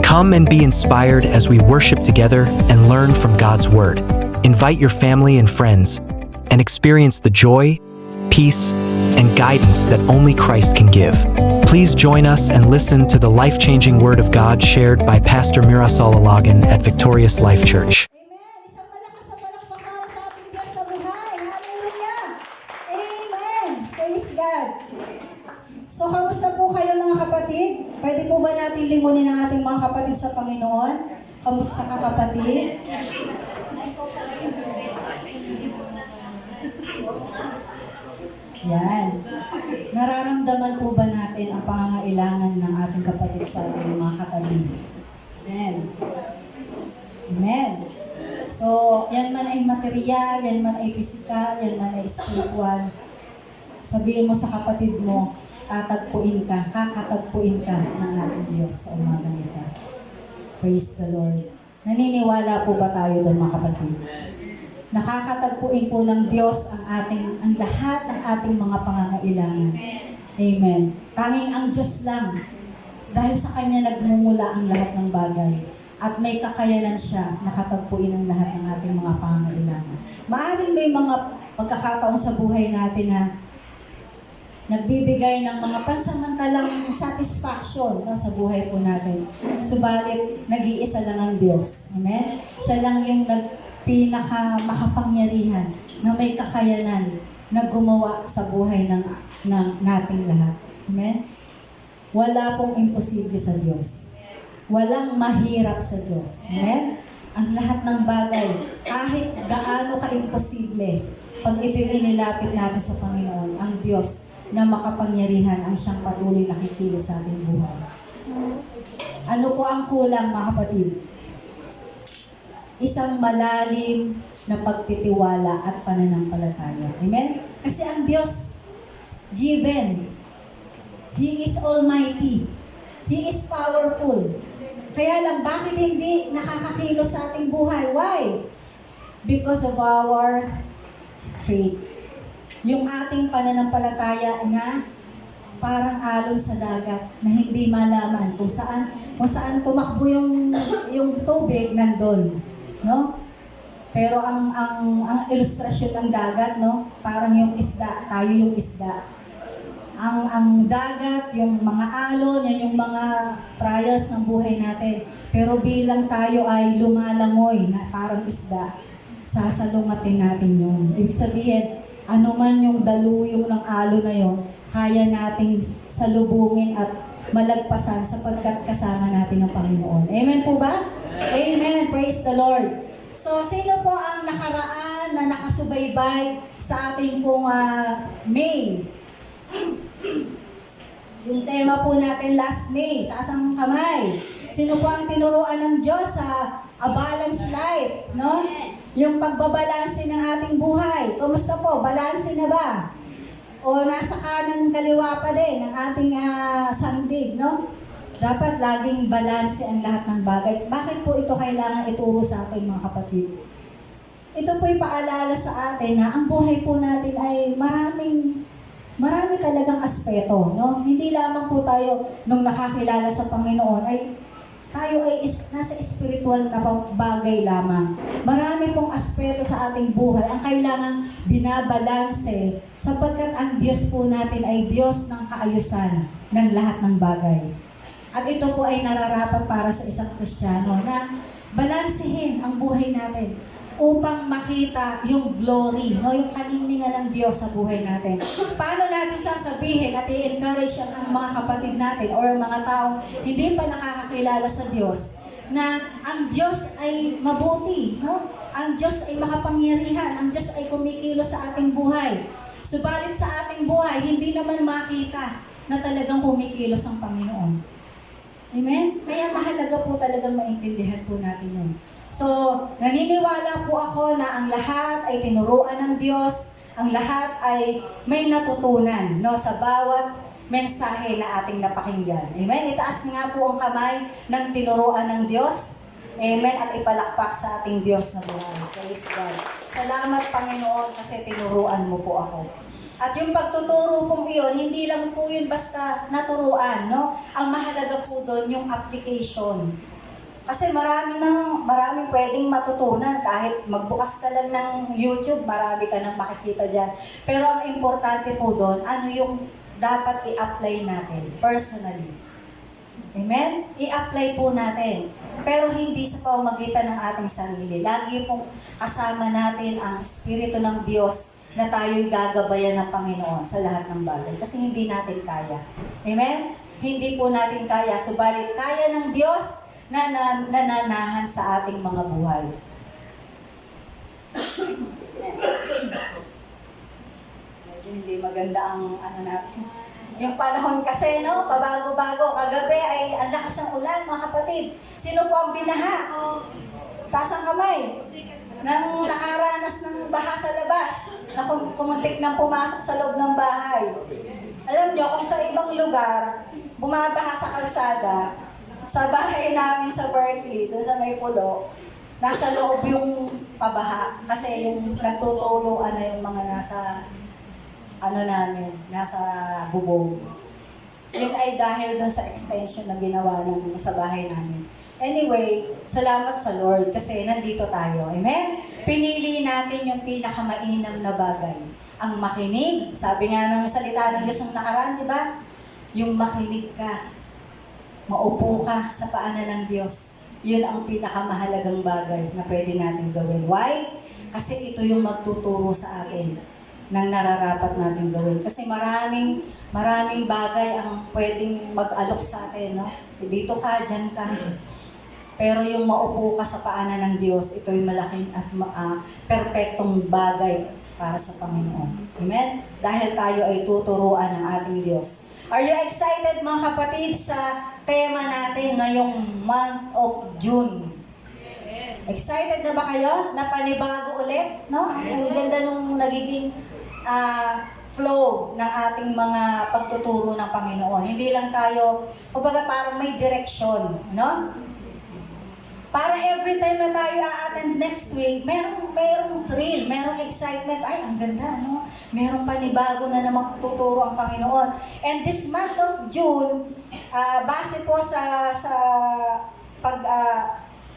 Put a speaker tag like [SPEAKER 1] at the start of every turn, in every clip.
[SPEAKER 1] Come and be inspired as we worship together and learn from God's Word. Invite your family and friends and experience the joy, peace, and guidance that only Christ can give. Please join us and listen to the life-changing Word of God shared by Pastor Mirasol Alagan at Victorious Life Church.
[SPEAKER 2] Amen. Isang malakas na palakpakan sa ating Diyos sa buhay. Hallelujah. Amen. Praise God. So, kamusta po kayo mga kapatid? Pwede po ba natin lingunin ang ating mga kapatid sa Panginoon? Kamusta ka kapatid? Yan. Nararamdaman po ba natin ang pangangailangan ng ating kapatid sa ating mga katabi? Amen. Amen. So, yan man ay material, yan man ay physical, yan man ay spiritual. Sabihin mo sa kapatid mo, tatagpuin ka, kakatagpuin ka ng ating Diyos sa umagang ito. Praise the Lord. Naniniwala po ba tayo doon mga kapatid? Nakakatagpuin po ng Diyos ang lahat ng ating mga pangangailangan. Amen. Tanging ang Diyos lang, dahil sa Kanya nagmumula ang lahat ng bagay. At may kakayanan siya nakatagpuin ang lahat ng ating mga pangangailangan. Maaaring may mga pagkakataon sa buhay natin na nagbibigay ng mga pansamantalang satisfaction sa buhay po natin. Subalit, nag-iisa lang ang Diyos. Amen? Siya lang yung pinaka makapangyarihan na may kakayanan na gumawa sa buhay ng nating lahat. Amen? Wala pong imposible sa Diyos. Walang mahirap sa Diyos. Amen? Ang lahat ng bagay, kahit gaano ka-imposible, pag ito'y inilapit natin sa Panginoon, ang Diyos na makapangyarihan ang siyang patuloy nakikilos sa ating buhay. Ano po ang kulang mga kapatid? Isang malalim na pagtitiwala at pananampalataya. Amen? Kasi ang Diyos, given. He is almighty. He is powerful. Kaya lang, bakit hindi nakakakilos sa ating buhay? Why? Because of our faith. Yung ating pananampalataya na parang alon sa dagat na hindi malaman kung saan tumakbo yung tubig nandun, no? Pero ang ilustrasyon ng dagat, no, parang yung isda, tayo yung isda. Ang dagat, yung mga alon, yan yung mga trials ng buhay natin. Pero bilang tayo ay lumalangoy na parang isda, sasalungatin natin yun. Ibig sabihin, ano man yung daluyong ng alo na yon, kaya nating salubungin at malagpasan sapagkat kasama natin ang Panginoon. Amen po ba? Amen. Praise the Lord. So, sino po ang nakaraan na nakasubaybay sa ating pong May? Yung tema po natin last May, taas ang kamay. Sino po ang tinuruan ng Diyos sa A Balanced Life, no? Yung pagbabalanse ng ating buhay. Kumusta po? Balanse na ba? O nasa kanan kaliwa pa din ng ating sandig, no? Dapat laging balanse ang lahat ng bagay. Bakit po ito kailangan ituro sa ating mga kapatid? Ito po'y paalala sa atin na ang buhay po natin ay marami talagang aspeto, no? Hindi lamang po tayo nung nakakilala sa Panginoon ay tayo ay nasa spiritual na bagay lamang. Marami pong aspeto sa ating buhay ang kailangang binabalanse sapagkat ang Diyos po natin ay Diyos ng kaayusan ng lahat ng bagay. At ito po ay nararapat para sa isang Kristiyano na balansehin ang buhay natin upang makita yung glory, no, yung kaninningan ng Diyos sa buhay natin. Paano natin sasabihin at i-encourage ang mga kapatid natin or mga taong hindi pa nakakakilala sa Diyos na ang Diyos ay mabuti, no? Ang Diyos ay makapangyarihan, ang Diyos ay kumikilos sa ating buhay. Subalit sa ating buhay, hindi naman makita na talagang kumikilos ang Panginoon. Amen? Kaya mahalaga po talagang maintindihan po natin yun. So, naniniwala po ako na ang lahat ay tinuruan ng Diyos, ang lahat ay may natutunan, no, sa bawat mensahe na ating napakinggan. Amen? Itaas nga po ang kamay ng tinuruan ng Diyos. Amen? At ipalakpak sa ating Diyos na buhay. Praise God. Salamat, Panginoon, kasi tinuruan mo po ako. At yung pagtuturo pong iyon, hindi lang po yun basta naturuan, no? Ang mahalaga po doon yung application. Kasi maraming pwedeng matutunan. Kahit magbukas ka lang ng YouTube, marami ka nang makikita dyan. Pero ang importante po doon, ano yung dapat i-apply natin personally. Amen? I-apply po natin. Pero hindi sa pamamagitan ng ating sarili. Lagi pong kasama natin ang Espiritu ng Diyos na tayo'y gagabayan ng Panginoon sa lahat ng bagay. Kasi hindi natin kaya. Amen? Hindi po natin kaya. Subalit kaya ng Diyos na nananahan sa ating mga buhay. Medyo hindi maganda ang natin. Yung panahon kasi, no, pabago-bago. Kagabi ay ang lakas ng ulan, mga kapatid. Sino po ang binaha? Taas ang kamay. Nang nakaranas ng baha sa labas, na kumuntik nang pumasok sa loob ng bahay. Alam nyo, kung sa ibang lugar, bumabaha sa kalsada, sa bahay namin sa Berkeley, doon sa may pulo, nasa loob yung pabaha. Kasi yung nagtutuluan na yung mga nasa nasa bubong. Yun ay dahil doon sa extension na ginawa namin sa bahay namin. Anyway, salamat sa Lord kasi nandito tayo. Amen? Pinili natin yung pinakamainam na bagay. Ang makinig. Sabi nga ng salita ng Diyos ng nakaraan, di ba? Yung makinig ka. Maupo ka sa paanan ng Diyos. Yun ang pinakamahalagang bagay na pwede natin gawin. Why? Kasi ito yung magtuturo sa atin ng nararapat natin gawin. Kasi maraming bagay ang pwedeng mag-alok sa atin, no? Dito ka, dyan ka. Pero yung maupo ka sa paanan ng Diyos, ito'y malaking at perpektong bagay para sa Panginoon. Amen? Dahil tayo ay tuturuan ng ating Diyos. Are you excited, mga kapatid, sa tema natin ngayong month of June? Excited na ba kayo? Na panibago ulit, no? Ang ganda nung nagiging flow ng ating mga pagtuturo ng Panginoon. Hindi lang tayo, kumbaga parang may direksyon, no? Para every time na tayo a-attend next week, merong thrill, merong excitement. Ay, ang ganda, no? Merong panibago na namang tuturo ang Panginoon. And this month of June, base po sa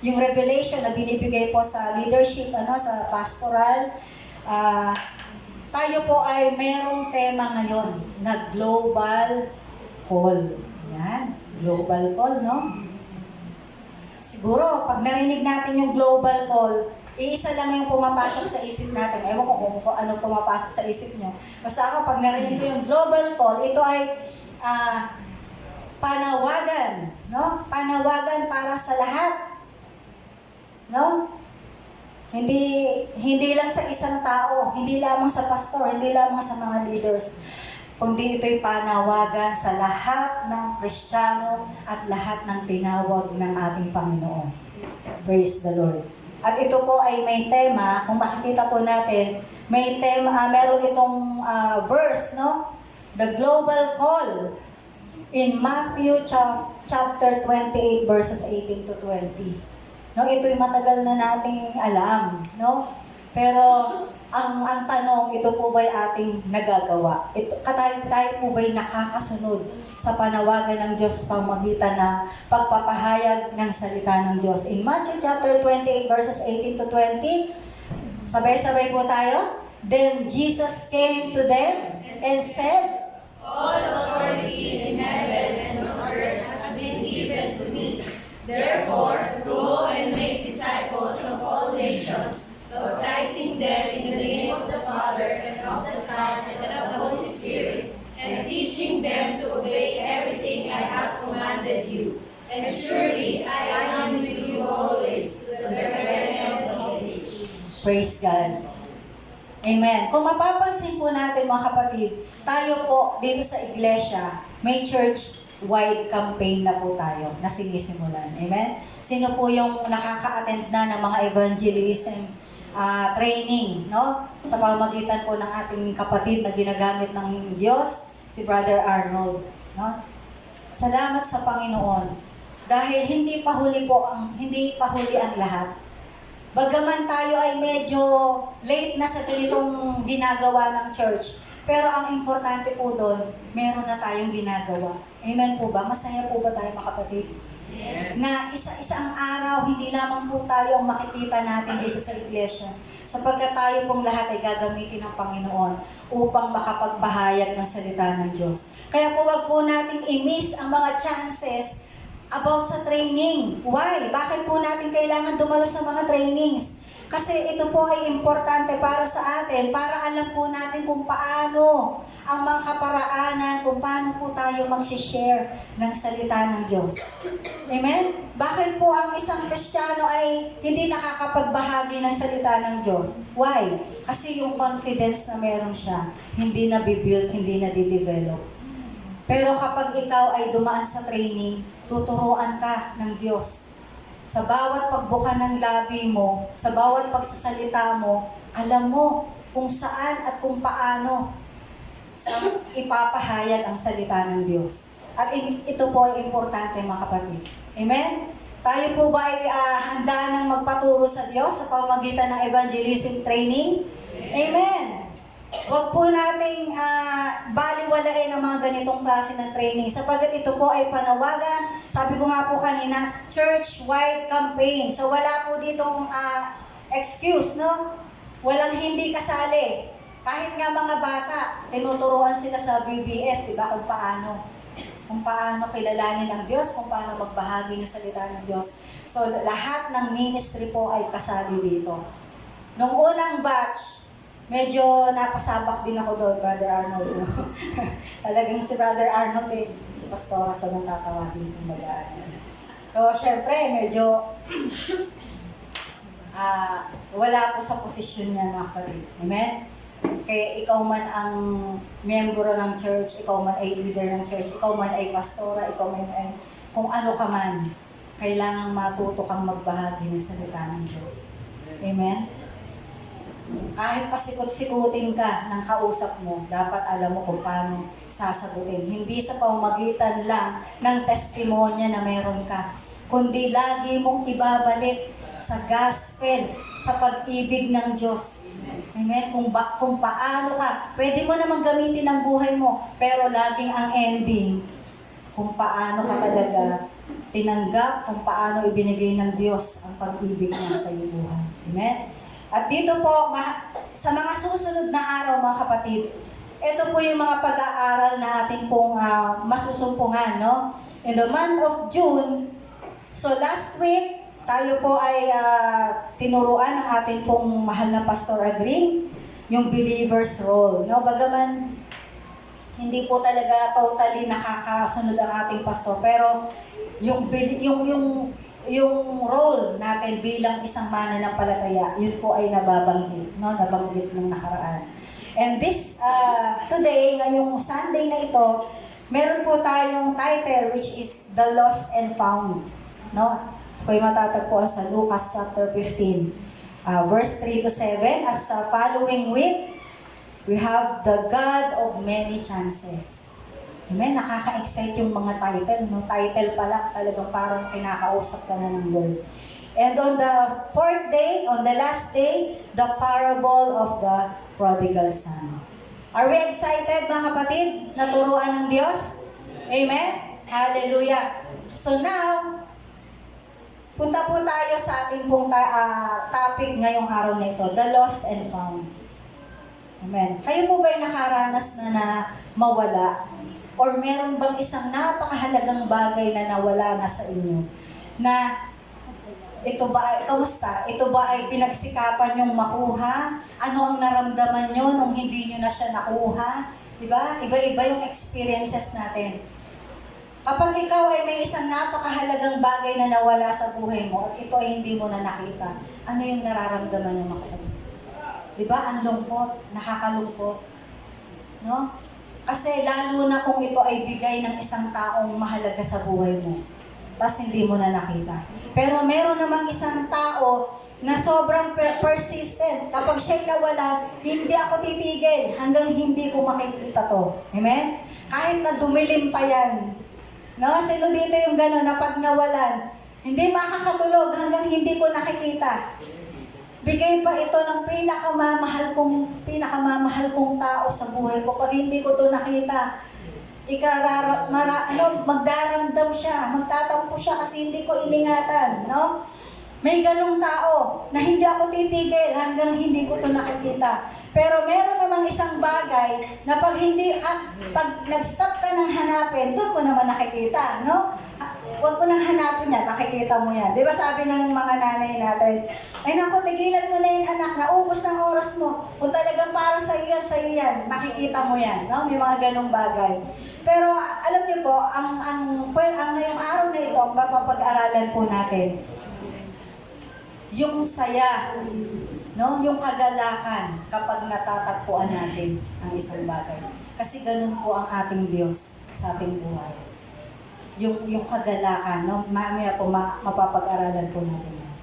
[SPEAKER 2] yung revelation na binibigay po sa leadership, sa pastoral, tayo po ay merong tema ngayon na global call. Yan, global call, no? Siguro, pag narinig natin yung global call, iisa lang yung pumapasok sa isip natin. Ewan ko kung ano pumapasok sa isip nyo. Basta ako, pag narinig ko yung global call, ito ay panawagan, no? Panawagan para sa lahat. No? Hindi lang sa isang tao, hindi lamang sa pastor, hindi lamang sa mga leaders, kundi ito'y panawagan sa lahat ng Kristiyano at lahat ng tinawag ng ating Panginoon. Praise the Lord. At ito po ay may tema, kung makikita po natin, may tema, meron itong verse, no? The global call in Matthew chapter 28 verses 18 to 20. No, ito'y matagal na nating alam, no? Pero ang tanong, ito po ba'y ating nagagawa? Tayo po ba'y nakakasunod sa panawagan ng Diyos pamagitan ng pagpapahayag ng salita ng Diyos? In Matthew chapter 28 verses 18 to 20, sabay-sabay po tayo. Then Jesus came to them and said,
[SPEAKER 3] All authority in heaven and on earth has been given to me. Therefore, go and make disciples of all nations, baptizing them in the name of the Father, and of the Son, and of the Holy Spirit, and teaching them to obey everything I have commanded you. And surely I am with you always, to the very end of the age.
[SPEAKER 2] Praise God. Amen. Kung mapapansin po natin, mga kapatid, tayo po dito sa iglesia, may church-wide campaign na po tayo na sinisimulan. Amen? Sino po yung nakaka-attend na ng mga evangelism training, no? Sa pamamagitan po ng ating kapatid na ginagamit ng Diyos, si Brother Arnold, no? Salamat sa Panginoon dahil hindi pa huli ang lahat. Bagaman tayo ay medyo late na sa ganitong ginagawa ng church, pero ang importante po doon, meron na tayong ginagawa. Amen po ba? Masaya po ba tayo, mga kapatid? Na isa-isang araw, hindi lamang po tayo ang makikita natin dito sa iglesia. Sapagkat tayo pong lahat ay gagamitin ng Panginoon upang makapagbahayag ng salita ng Diyos. Kaya po wag po nating i-miss ang mga chances about sa training. Why? Bakit po natin kailangan dumalo sa mga trainings? Kasi ito po ay importante para sa atin, para alam po natin kung paano ang mga kaparaanan, kung paano po tayo mag-share ng salita ng Diyos. Amen? Bakit po ang isang Kristiyano ay hindi nakakapagbahagi ng salita ng Diyos? Why? Kasi yung confidence na meron siya, hindi na bibuild, hindi na di-develop. Pero kapag ikaw ay dumaan sa training, tuturuan ka ng Diyos. Sa bawat pagbuka ng labi mo, sa bawat pagsasalita mo, alam mo kung saan at kung paano sa ipapahayag ang salita ng Diyos. At ito po ay importante mga kapatid. Amen? Tayo po ba ay handa ng magpaturo sa Diyos sa pamamagitan ng evangelism training? Amen! Huwag po nating baliwalain ang mga ganitong klase ng training sapagkat ito po ay panawagan, sabi ko nga po kanina, church-wide campaign. So wala po ditong excuse, no? Walang hindi kasali. Kahit nga mga bata, tinuturuan sila sa BBS, di ba, kung paano kilalanin ang Diyos, kung paano magbahagi ng salita ng Diyos. So, lahat ng ministry po ay kasali dito. Nung unang batch, medyo napasabak din ako doon, Brother Arnold. Talagang si Brother Arnold, si Pastora, so nang tatawagin kung mag-aaral. So, syempre, medyo wala po sa posisyon niya, mga kapatid. Amen? Kaya ikaw man ang miyembro ng church, ikaw man ay leader ng church, ikaw man ay pastora, ikaw man ay kung ano ka man, kailangang matuto kang magbahagi ng salita ng Diyos. Amen? Kahit pasikot-sikutin ka ng kausap mo, dapat alam mo kung paano sasagutin. Hindi sa pamamagitan lang ng testimonya na meron ka, kundi lagi mong ibabalik sa gospel, sa pag-ibig ng Diyos. Amen? Kung paano ka, pwede mo namang gamitin ang buhay mo, pero laging ang ending, kung paano ka talaga tinanggap, kung paano ibinigay ng Diyos ang pag-ibig niya sa iyong buhay. Amen? At dito po, sa mga susunod na araw, mga kapatid, ito po yung mga pag-aaral na ating pong masusumpungan, no? In the month of June, so last week, tayo po ay tinuruan ng ating pong mahal na Pastor Agring, yung believer's role. No? Bagaman, hindi po talaga totally nakakasunod ang ating pastor, pero yung role natin bilang isang mananampalataya, yun po ay nababanggit, no? Nabanggit ng nakaraan. And this, today, ngayong Sunday na ito, meron po tayong title which is The Lost and Found. No? Ito ay matatagpuan sa Lucas chapter 15, verse 3 to 7. At sa following week, we have the God of many chances. Amen? Nakaka-excite yung mga title. No? Title pa lang, talagang parang kinakausap ka na ng Lord. And on the fourth day, on the last day, the parable of the prodigal son. Are we excited, mga kapatid, na turuan ng Diyos? Amen? Hallelujah. So now, punta po tayo sa ating pong topic ngayong araw na ito, the lost and found. Amen. Kayo po ba'y nakaranas na mawala? Or meron bang isang napakahalagang bagay na nawala na sa inyo? Na ito ba ay, kamusta? Ito ba ay pinagsikapan yung makuha? Ano ang naramdaman nyo nung hindi nyo na siya nakuha? Diba? Iba-iba yung experiences natin. Kapag ikaw ay may isang napakahalagang bagay na nawala sa buhay mo at ito ay hindi mo na nakita, ano yung nararamdaman ng mga kapatid? Diba? Ang lungkot, nakakalungkot. No? Kasi lalo na kung ito ay bigay ng isang taong mahalaga sa buhay mo, tapos hindi mo na nakita. Pero meron namang isang tao na sobrang persistent. Kapag siya'y nawala, hindi ako titigil hanggang hindi ko makikita to. Amen? Kahit na dumilim pa yan. No, sino dito yung gano'n na pag nawalan, hindi makakatulog hanggang hindi ko nakikita. Bigay pa ito ng pinakamamahal kong tao sa buhay ko. Pag hindi ko to nakita, magdaramdam siya, magtatampo siya kasi hindi ko iningatan, no? May ganung tao na hindi ako titigil hanggang hindi ko to nakikita. Pero meron namang isang bagay na pag nag-stop ka ng hanapin, doon mo naman nakikita, no? Huwag mo nang hanapin yan, makikita mo yan. Di ba sabi ng mga nanay natin, ay naku, tigilan mo na yung anak, naubos ng oras mo. Kung talagang para sa iyo yan, makikita mo yan. No? May mga ganong bagay. Pero alam niyo po, ang ngayong araw na ito, ang mapapag-aralan po natin, yung saya, no? Yung kagalakan kapag natatagpuan natin ang isang bagay. Kasi ganun po ang ating Diyos sa ating buhay. Yung kagalakan, no? Mamaya po mapapag-aralan po natin yan.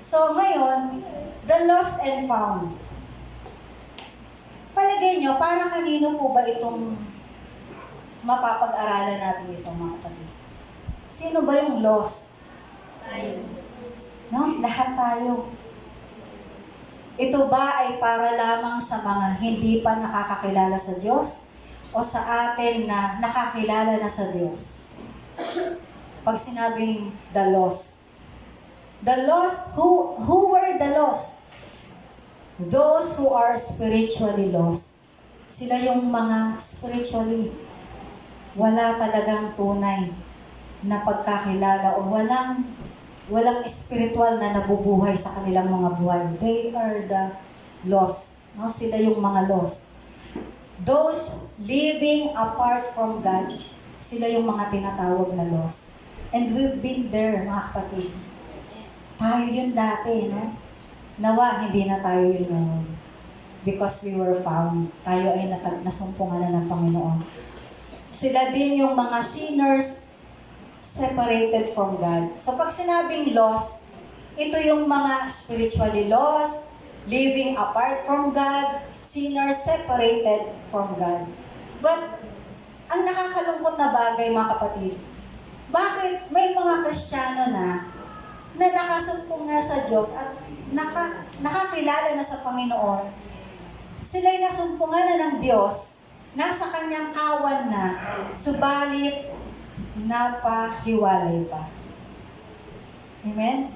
[SPEAKER 2] So ngayon, the lost and found. Palagay nyo, para kanino po ba itong mapapag-aralan natin ito, mga kapatid? Sino ba yung lost? No? Lahat tayo. Ito ba ay para lamang sa mga hindi pa nakakakilala sa Diyos? O sa atin na nakakilala na sa Diyos? Pag sinabing the lost, who were the lost? Those who are spiritually lost. Sila yung mga spiritually wala talagang tunay na pagkakilala o walang spiritual na nabubuhay sa kanilang mga buhay. They are the lost. No? Sila yung mga lost. Those living apart from God, sila yung mga tinatawag na lost. And we've been there, mga kapatid. Tayo yun dati, no? Nawa, hindi na tayo yun ngayon. Because we were found. Tayo ay nasumpungan na ng Panginoon. Sila din yung mga sinners separated from God. So pag sinabing lost, ito yung mga spiritually lost, living apart from God, sinners separated from God. But, ang nakakalungkot na bagay, mga kapatid, bakit may mga Kristiyano na nakasumpong na sa Diyos at nakakilala na sa Panginoon, sila'y nasumpungan na ng Diyos, nasa kanyang kawan na, subalit napahiwalay pa. Amen?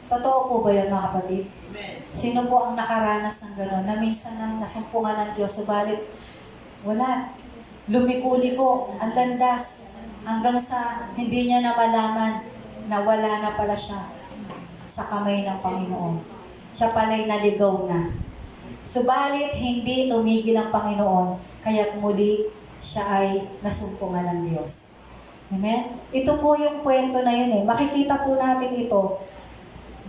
[SPEAKER 2] Totoo po ba yun, mga kapatid? Sino po ang nakaranas ng gano'n? Na minsan nang nasumpungan ng Diyos, subalit wala. Lumiko-liko, ang landas, hanggang sa hindi niya na malaman na wala na pala siya sa kamay ng Panginoon. Siya pala'y naligaw na. Subalit hindi tumigil ang Panginoon, kaya't muli siya ay nasumpungan ng Diyos. Amen? Ito po yung kwento na yun eh. Makikita po natin ito.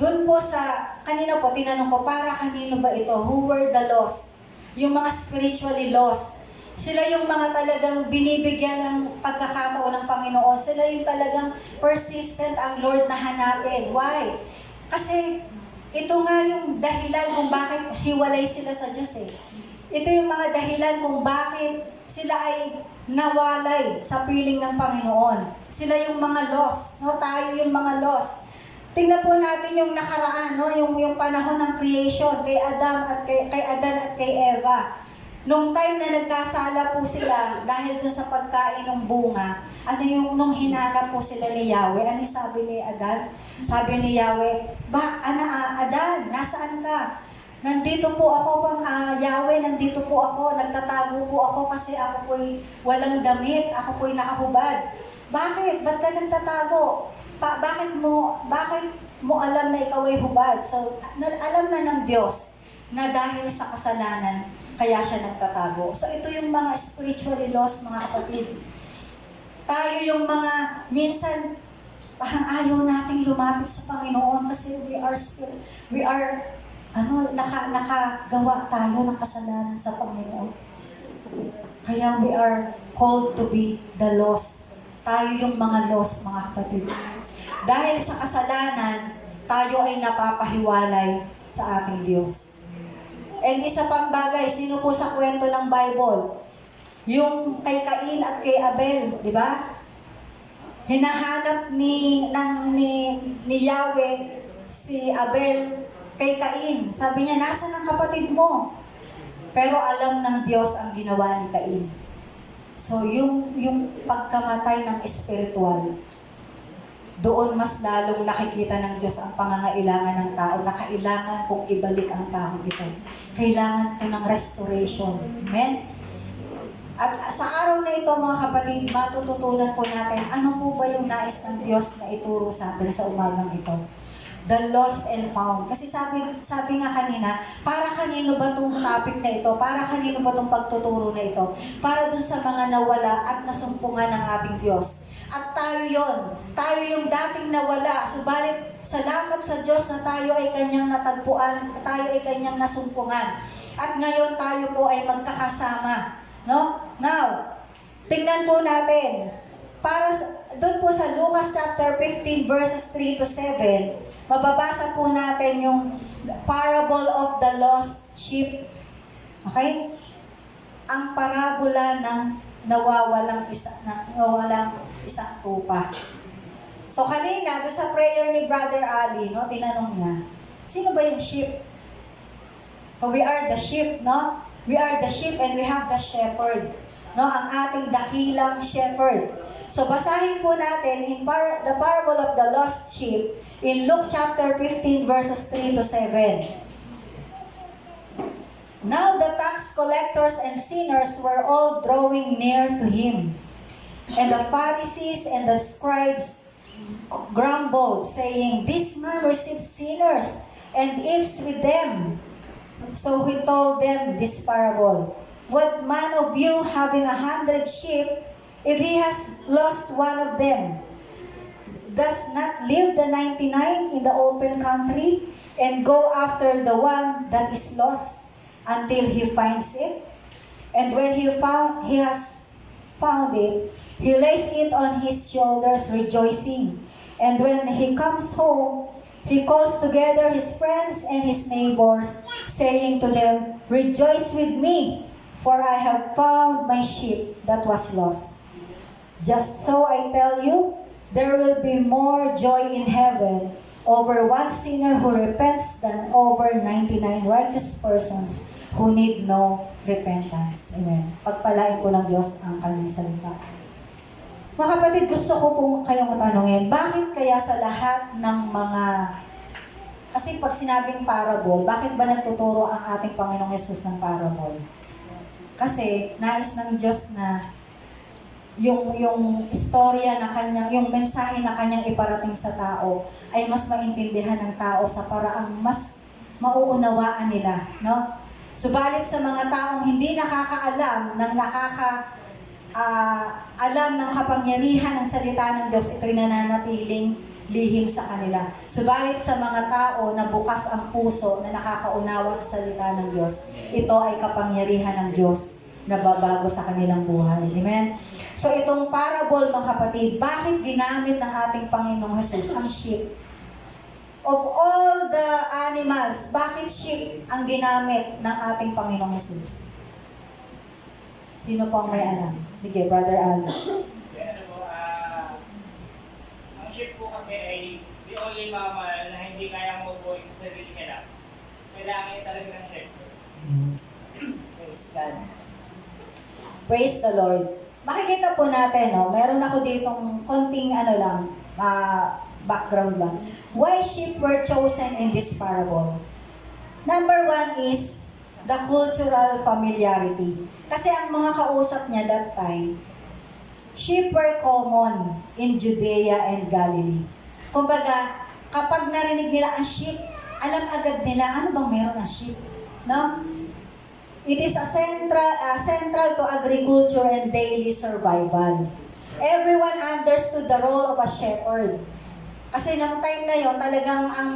[SPEAKER 2] Doon po sa, kanina po, tinanong ko, para kanino ba ito? Who were the lost? Yung mga spiritually lost. Sila yung mga talagang binibigyan ng pagkakataon ng Panginoon. Sila yung talagang persistent ang Lord na hanapin. Why? Kasi ito nga yung dahilan kung bakit hiwalay sila sa Diyos eh. Ito yung mga dahilan kung bakit sila ay nawalay sa piling ng Panginoon. Sila yung mga lost. No? Tayo yung mga lost. Tingnan po natin yung nakaraan, no? Yung panahon ng creation kay Adan at kay Eva. Nung time na nagkasala po sila dahil dun sa pagkain ng bunga, nung hinanap po sila ni Yahweh, ano sabi ni Adan? Sabi ni Yahweh, Adan, nasaan ka? Nandito po ako, Yahweh, nandito po ako, nagtatago po ako kasi ako po'y walang damit, ako po'y nakahubad. Bakit? Ba't ka nagtatago? Bakit mo alam na ikaw ay hubad? So, alam na ng Diyos na dahil sa kasalanan, kaya siya nagtatago. So, ito yung mga spiritually lost, mga kapatid. Tayo yung mga, minsan, parang ayaw nating lumapit sa Panginoon kasi nakagawa tayo ng kasalanan sa Panginoon. Kaya we are called to be the lost. Tayo yung mga lost, mga kapatid. Dahil sa kasalanan, tayo ay napapahiwalay sa ating Diyos. And isa pang bagay, sino po sa kwento ng Bible? Yung kay Cain at kay Abel, di ba? Hinahanap ni Yahweh si Abel kay Cain. Sabi niya, nasaan ang kapatid mo? Pero alam ng Diyos ang ginawa ni Cain. So, yung pagkamatay ng espiritual, doon mas lalong nakikita ng Diyos ang pangangailangan ng tao na kailangan kong ibalik ang tao ito. Kailangan ito ng restoration. Amen? At sa araw na ito, mga kapatid, matututunan po natin ano po ba yung nais ng Diyos na ituro sa atin sa umagang ito. The lost and found. Kasi sabi nga kanina, para kanino ba itong topic na ito? Para kanino ba itong pagtuturo na ito? Para dun sa mga nawala at nasumpungan ng ating Diyos. At tayo yon, tayo yung dating nawala. Subalit, salamat sa Diyos na tayo ay kanyang natagpuan, tayo ay kanyang nasumpungan. At ngayon tayo po ay magkakasama. No? Now, tingnan po natin. Doon po sa Lucas chapter 15 verses 3 to 7, mababasa po natin yung parable of the lost sheep. Okay? Ang parabola ng nawawalang isang tupa. So kanina, doon sa prayer ni Brother Ali, no, tinanong niya, sino ba yung sheep? So we are the sheep, no? We are the sheep and we have the shepherd. No, ang ating dakilang shepherd. So basahin po natin in the parable of the lost sheep in Luke chapter 15 verses 3 to 7. Now the tax collectors and sinners were all drawing near to him. And the Pharisees and the scribes grumbled, saying, "This man receives sinners and eats with them." So he told them this parable. What man of you, having 100 sheep, if he has lost one of them, does not leave the 99 in the open country and go after the one that is lost until he finds it? And when he has found it, he lays it on his shoulders, rejoicing. And when he comes home, he calls together his friends and his neighbors, saying to them, "Rejoice with me, for I have found my sheep that was lost." Just so I tell you, there will be more joy in heaven over one sinner who repents than over 99 righteous persons who need no repentance. Amen. Pagpalain po ng Diyos ang kanyang salita. Mga kapatid, gusto ko pong kayong matanungin, bakit kaya sa lahat ng mga... Kasi pag sinabing parable, bakit ba nagtuturo ang ating Panginoong Yesus ng parable? Kasi nais ng Diyos na yung istorya na kanyang, yung mensahe na kanyang iparating sa tao ay mas maintindihan ng tao sa paraang mas mauunawaan nila, no? Subalit sa mga taong hindi nakakaalam alam ng kapangyarihan ng salita ng Diyos, ito'y nananatiling lihim sa kanila. Subalit sa mga tao na bukas ang puso na nakakaunawa sa salita ng Diyos, ito ay kapangyarihan ng Diyos na babago sa kanilang buhay. Amen? So itong parable, mga kapatid, bakit ginamit ng ating Panginoong Jesus ang sheep? Of all the animals, bakit sheep ang ginamit ng ating Panginoong Jesus? Sino pong may alam? Sige, Brother Al.
[SPEAKER 4] Ang sheep po kasi ay the only mammal na hindi kaya mabuhay sa sarili nila. Kailangan talaga ng shepherd.
[SPEAKER 2] Praise God. Praise the Lord. Makikita po natin, no? Meron ako ditong konting background lang. Why sheep were chosen in this parable? Number one is the cultural familiarity. Kasi ang mga kausap niya that time, sheep were common in Judea and Galilee. Kumbaga, kapag narinig nila ang sheep, alam agad nila, ano bang meron na sheep? No? It is a central to agriculture and daily survival. Everyone understood the role of a shepherd. Kasi nang time na yon, talagang ang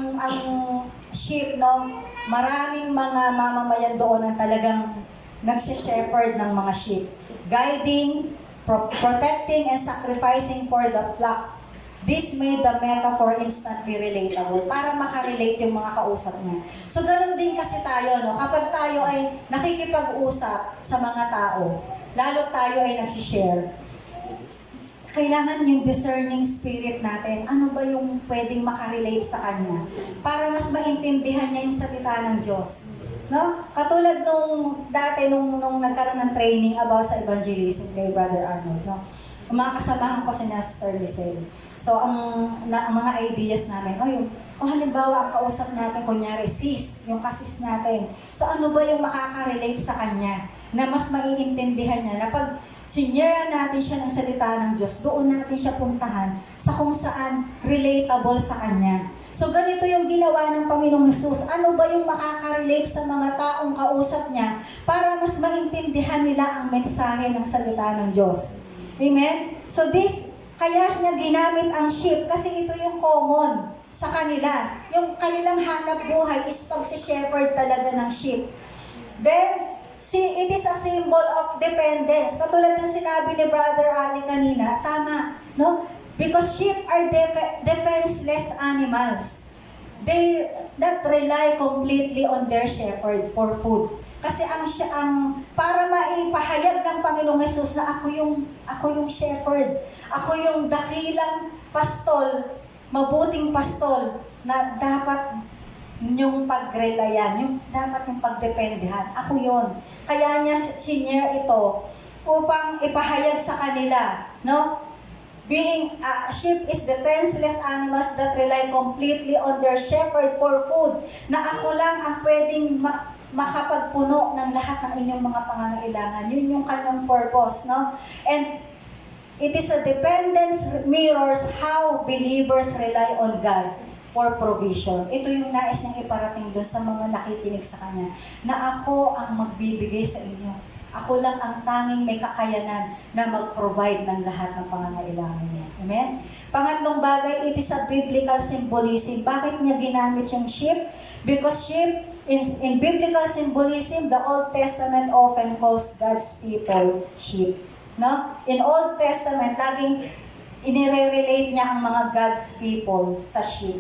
[SPEAKER 2] sheep, no, maraming mga mamamayan doon ang talagang nagsishepherd ng mga sheep. Guiding, protecting, and sacrificing for the flock. This made the metaphor instantly relatable para makarelate yung mga kausap niya. So, ganun din kasi tayo, no? Kapag tayo ay nakikipag-usap sa mga tao, lalo tayo ay nagsishare, kailangan yung discerning spirit natin, ano ba yung pwedeng makarelate sa kanya para mas maintindihan niya yung salita ng Diyos. No? Katulad nung dati, nung nagkaroon ng training about sa evangelism kay Brother Arnold, no? Ang mga kasamahan ko si Nestor Licel. So, ang mga ideas namin, halimbawa, ang kausap natin, kunyari, sis, yung kasis natin. So, ano ba yung makaka-relate sa kanya na mas maiintindihan niya na pag sinyera natin siya ng salita ng Diyos, doon natin siya puntahan sa kung saan relatable sa kanya. So, ganito yung ginawa ng Panginoong Hesus. Ano ba yung makaka-relate sa mga taong kausap niya para mas maintindihan nila ang mensahe ng salita ng Diyos? Amen? So, kaya niya ginamit ang sheep kasi ito yung common sa kanila. Yung kanilang hanap buhay is pagsi-shepherd talaga ng sheep. Then, it is a symbol of dependence. Katulad ng sinabi ni Brother Ali kanina, tama, no? Because sheep are defenseless animals. They that rely completely on their shepherd for food. Kasi ang para maipahayag ng Panginoong Hesus na ako yung shepherd. Ako yung dakilang pastol, mabuting pastol na dapat yung pagrelayan, dapat yung pagdependehan. Ako yon. Kaya niya senior ito upang ipahayag sa kanila, no? Being sheep is defenseless animals that rely completely on their shepherd for food. Na ako lang ang pwedeng makapagpuno ng lahat ng inyong mga pangangailangan. Yun yung kanyang purpose, no? And it is a dependence mirrors how believers rely on God for provision. Ito yung nais niyang iparating doon sa mga nakikinig sa kanya. Na ako ang magbibigay sa inyo. Ako lang ang tanging may kakayanan na mag-provide ng lahat ng pangangailangan niya. Amen? Pangatlong bagay, it is a biblical symbolism. Bakit niya ginamit yung sheep? Because sheep, in biblical symbolism, the Old Testament often calls God's people sheep. No? In Old Testament, laging inire-relate niya ang mga God's people sa sheep.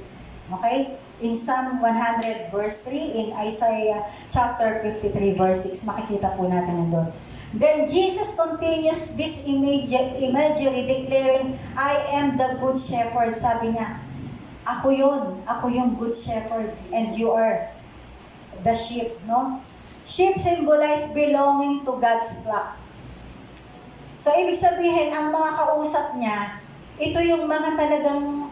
[SPEAKER 2] Okay? In Psalm 100 verse 3, in Isaiah chapter 53 verse 6, makikita po natin nandun. Then Jesus continues this imagery declaring, I am the good shepherd. Sabi niya, ako yung good shepherd and you are the sheep, no? Sheep symbolize belonging to God's flock. So, ibig sabihin, ang mga kausap niya, ito yung mga talagang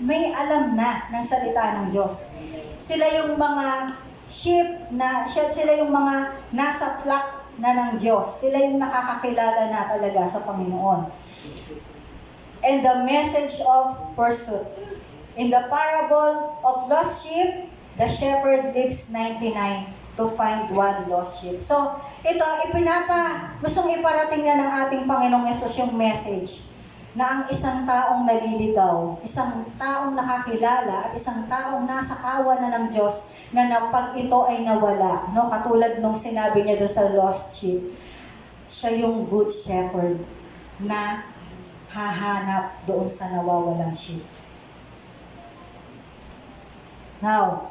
[SPEAKER 2] may alam na ng salita ng Diyos. Sila yung mga sheep sila yung mga nasa flock na ng Diyos. Sila yung nakakakilala na talaga sa Panginoon. And the message of pursuit. In the parable of lost sheep, the shepherd leaves 99 to find one lost sheep. So, ito, gustong iparating na ng ating Panginoong Yesus yung message na ang isang taong naliligaw, isang taong nakakilala, at isang taong nasa kawan na ng Diyos na pag ito ay nawala, no? Katulad nung sinabi niya doon sa lost sheep, siya yung good shepherd na hahanap doon sa nawawalang sheep. Now,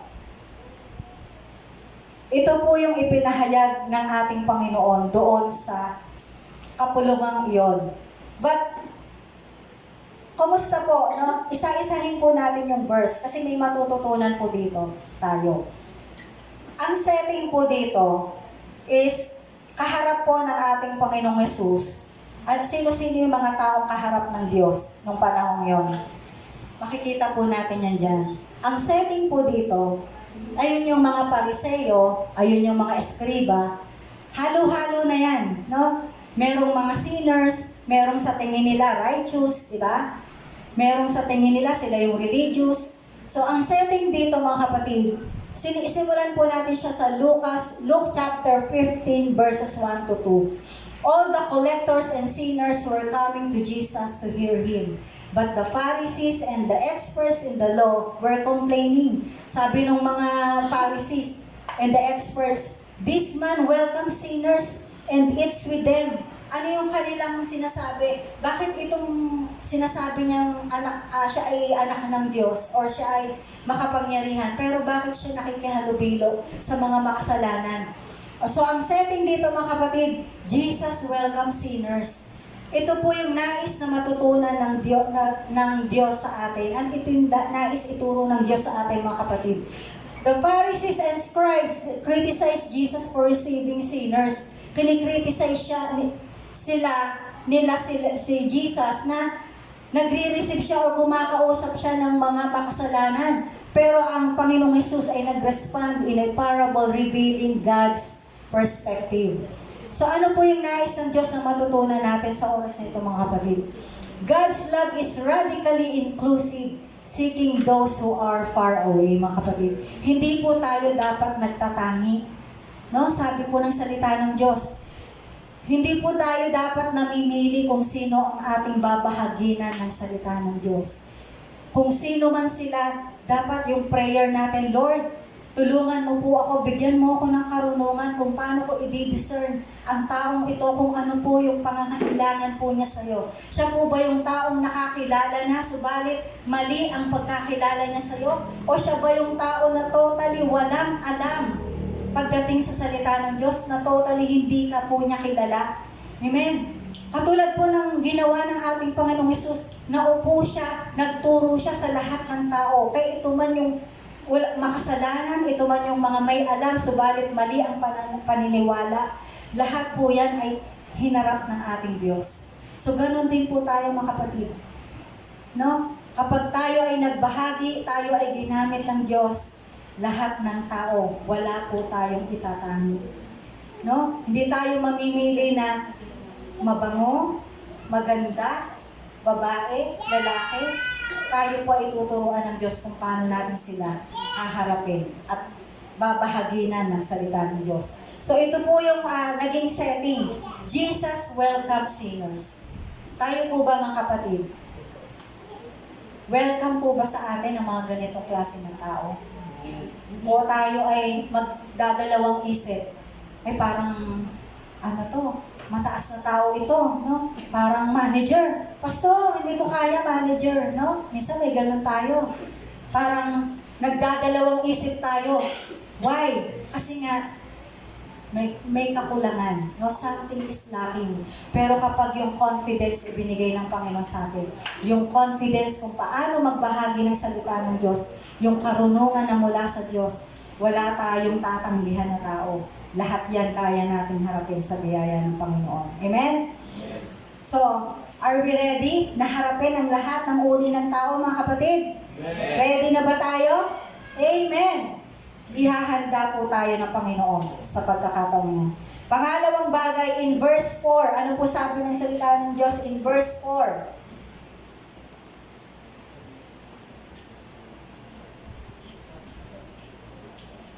[SPEAKER 2] ito po yung ipinahayag ng ating Panginoon doon sa kapulungang iyon. But, kumusta po, no? Isa-isahin po natin yung verse kasi may matututunan po dito tayo. Ang setting po dito is kaharap po ng ating Panginoong Hesus. At sino-sino yung mga taong kaharap ng Diyos nung panahong yon? Makikita po natin yan dyan. Ang setting po dito, ayun yung mga Pariseo, ayun yung mga eskriba, halo-halo na yan, no? Merong mga sinners, merong sa tingin nila righteous, di ba? Merong sa tingin nila sila yung religious. So, ang setting dito mga kapatid, sinisimulan po natin siya sa Luke chapter 15 verses 1 to 2. All the collectors and sinners were coming to Jesus to hear Him. But the Pharisees and the experts in the law were complaining. Sabi ng mga Pharisees and the experts, this man welcomes sinners and eats with them. Ano yung kanilang sinasabi? Bakit itong sinasabi niyang siya ay anak ng Diyos or siya ay makapangyarihan, pero bakit siya nakikihalubilo sa mga makasalanan? So ang setting dito mga kapatid, Jesus welcomes sinners. Ito po yung nais na matutunan ng Diyos sa atin. At ito yung nais ituro ng Diyos sa atin mga kapatid. The Pharisees and scribes criticized Jesus for receiving sinners. Kinikriticize si Jesus na nagre-receive siya o kumakausap siya ng mga makasalanan. Pero ang Panginoong Hesus ay nag-respond in a parable revealing God's perspective. So ano po yung nais ng Diyos na matutunan natin sa oras na ito, mga kapatid? God's love is radically inclusive, seeking those who are far away, mga kapatid. Hindi po tayo dapat nagtatangi. No? Sabi po ng salita ng Diyos, hindi po tayo dapat namimili kung sino ang ating babahaginan ng salita ng Diyos. Kung sino man sila, dapat yung prayer natin, Lord, tulungan mo po ako, bigyan mo ako ng karunungan kung paano ko i-discern ang taong ito, kung ano po yung pangangailangan po niya sa'yo. Siya po ba yung taong nakakilala na, subalit mali ang pagkakilala niya sa'yo? O siya ba yung tao na totally walang alam pagdating sa salita ng Diyos, na totally hindi ka po niya kilala? Amen? Katulad po ng ginawa ng ating Panginoong Hesus, naupo siya, nagturo siya sa lahat ng tao. Kaya ito man yung makasalanan, ito man yung mga may alam, subalit mali ang paniniwala, lahat po yan ay hinarap ng ating Diyos. So, ganun din po tayo, mga kapatid. No? Kapag tayo ay nagbahagi, tayo ay ginamit ng Diyos, lahat ng tao, wala po tayong itatangi. No? Hindi tayo mamimili na mabango, maganda, babae, lalaki. Tayo po ay tuturuan ng Diyos kung paano natin sila haharapin at babahaginan ng salita ng Diyos. So ito po yung naging setting. Jesus welcomes sinners. Tayo po ba, mga kapatid? Welcome po ba sa atin ang mga ganitong klase ng tao? O tayo ay magdadalawang isip? Ay parang, ano to? Mataas na tao ito, no? Parang manager. Pastor, hindi ko kaya manager, no? Minsan may ganun tayo. Parang nagdadalawang isip tayo. Why? Kasi nga, may kakulangan, no? Something is lacking. Pero kapag yung confidence ibinigay ng Panginoon sa atin, yung confidence kung paano magbahagi ng salita ng Diyos, yung karunungan na mula sa Diyos, wala tayong tatanggihan na tao. Lahat yan kaya natin harapin sa biyaya ng Panginoon. Amen? So, are we ready na harapin ang lahat ng uri ng tao, mga kapatid? Ready na ba tayo? Amen! Ihahanda po tayo ng Panginoon sa pagkakataon niya. Pangalawang bagay, in verse 4. Ano po sabi ng salita ng Diyos in verse 4?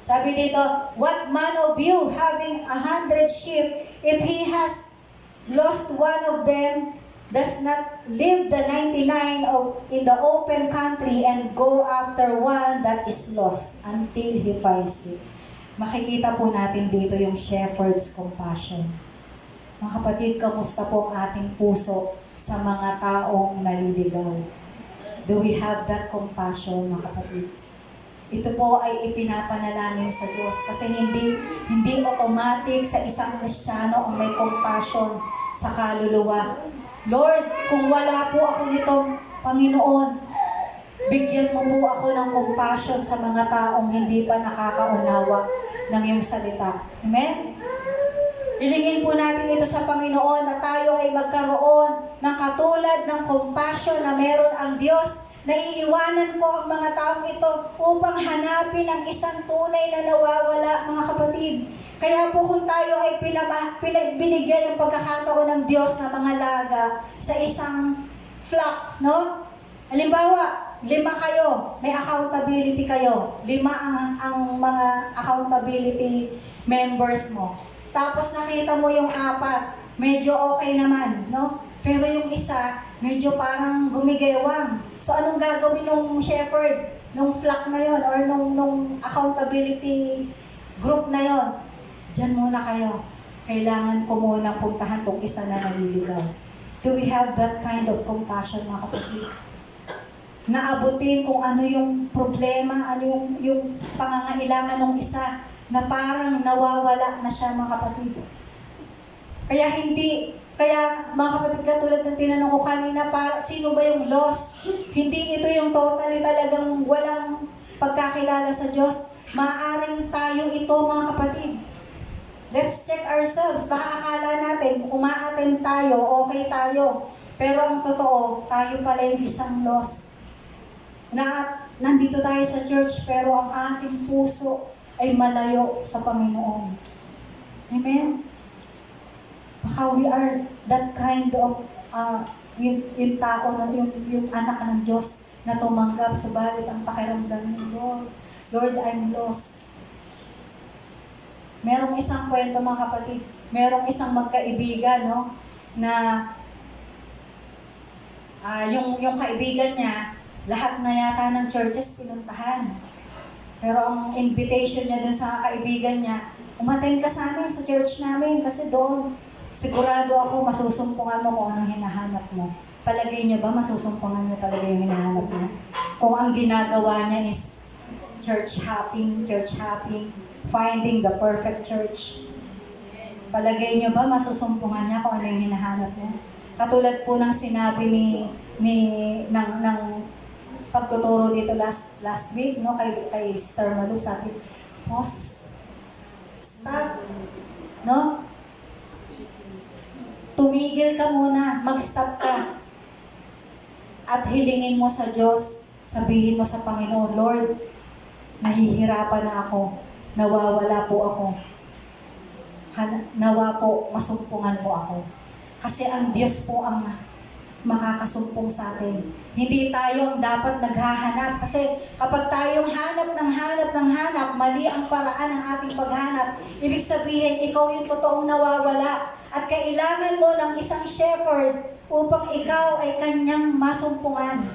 [SPEAKER 2] Sabi dito, what man of you having 100 sheep, if he has lost one of them, does not leave the 99 in the open country and go after one that is lost until he finds it. Makikita po natin dito yung shepherd's compassion. Mga kapatid, kamusta po ang ating puso sa mga taong naliligaw? Do we have that compassion, mga kapatid? Ito po ay ipinapanalangin sa Diyos kasi hindi automatic sa isang Kristiyano ang may compassion sa kaluluwa. Lord, kung wala po ako nitong Panginoon, bigyan mo po ako ng compassion sa mga taong hindi pa nakakaunawa ng iyong salita. Amen? Hilingin po natin ito sa Panginoon na tayo ay magkaroon ng katulad ng compassion na meron ang Diyos. Naiiwanan ko ang mga taong ito upang hanapin ang isang tunay na nawawala, mga kapatid. Kaya po kung tayo ay binigyan ng pagkakataon ng Diyos na mga laga sa isang flock, no? Halimbawa, 5 kayo, may accountability kayo. 5 ang mga accountability members mo. Tapos nakita mo yung 4, medyo okay naman, no? Pero yung isa, medyo parang gumigewang. So anong gagawin ng shepherd, nung flock na yon or nung accountability group na yon? Diyan muna kayo. Kailangan ko muna puntahan tong isa na naliligaw. Do we have that kind of compassion, mga kapatid? Naabutin kung ano yung problema, ano yung pangangailangan ng isa na parang nawawala na siya, mga kapatid. Kaya mga kapatid, katulad ng tinanong ko kanina, sino ba yung lost? Hindi ito yung totally talagang walang pagkakilala sa Diyos. Maaaring tayo ito, mga kapatid. Let's check ourselves. Baka akala natin, uma-attend tayo, okay tayo. Pero ang totoo, tayo pala yung isang lost. Nandito tayo sa church, pero ang ating puso ay malayo sa Panginoon. Amen? Baka we are that kind of, yung tao, yung anak ng Diyos na tumanggap, subalit ang pakiramdam niyo, Lord, I'm lost. Merong isang kwento, mga kapatid. Merong isang magkaibigan, no? Na yung kaibigan niya, lahat na yata ng churches pinuntahan. Pero ang invitation niya dun sa kaibigan niya, umattend ka sa amin, sa church namin, kasi doon, sigurado ako masusumpungan mo kung anong hinahanap mo. Palagay niyo ba, masusumpungan mo talaga yung hinahanap mo? Kung ang ginagawa niya is church hopping, finding the perfect church. Palagay niyo ba, masusumpungan niya kung ano yung hinahanap niya? Katulad po ng sinabi ng pagtuturo dito last week, no, kay Sister Malu, sabi, pause, stop, no? Tumigil ka muna, mag-stop ka. At hilingin mo sa Diyos, sabihin mo sa Panginoon, Lord, nahihirapan na ako, nawawala po ako. Nawa po, masumpungan mo ako. Kasi ang Diyos po ang makakasumpong sa atin. Hindi tayo ang dapat naghahanap. Kasi kapag tayong hanap, mali ang paraan ng ating paghanap, ibig sabihin, ikaw yung totoong nawawala. At kailangan mo ng isang shepherd upang ikaw ay kanyang masumpungan.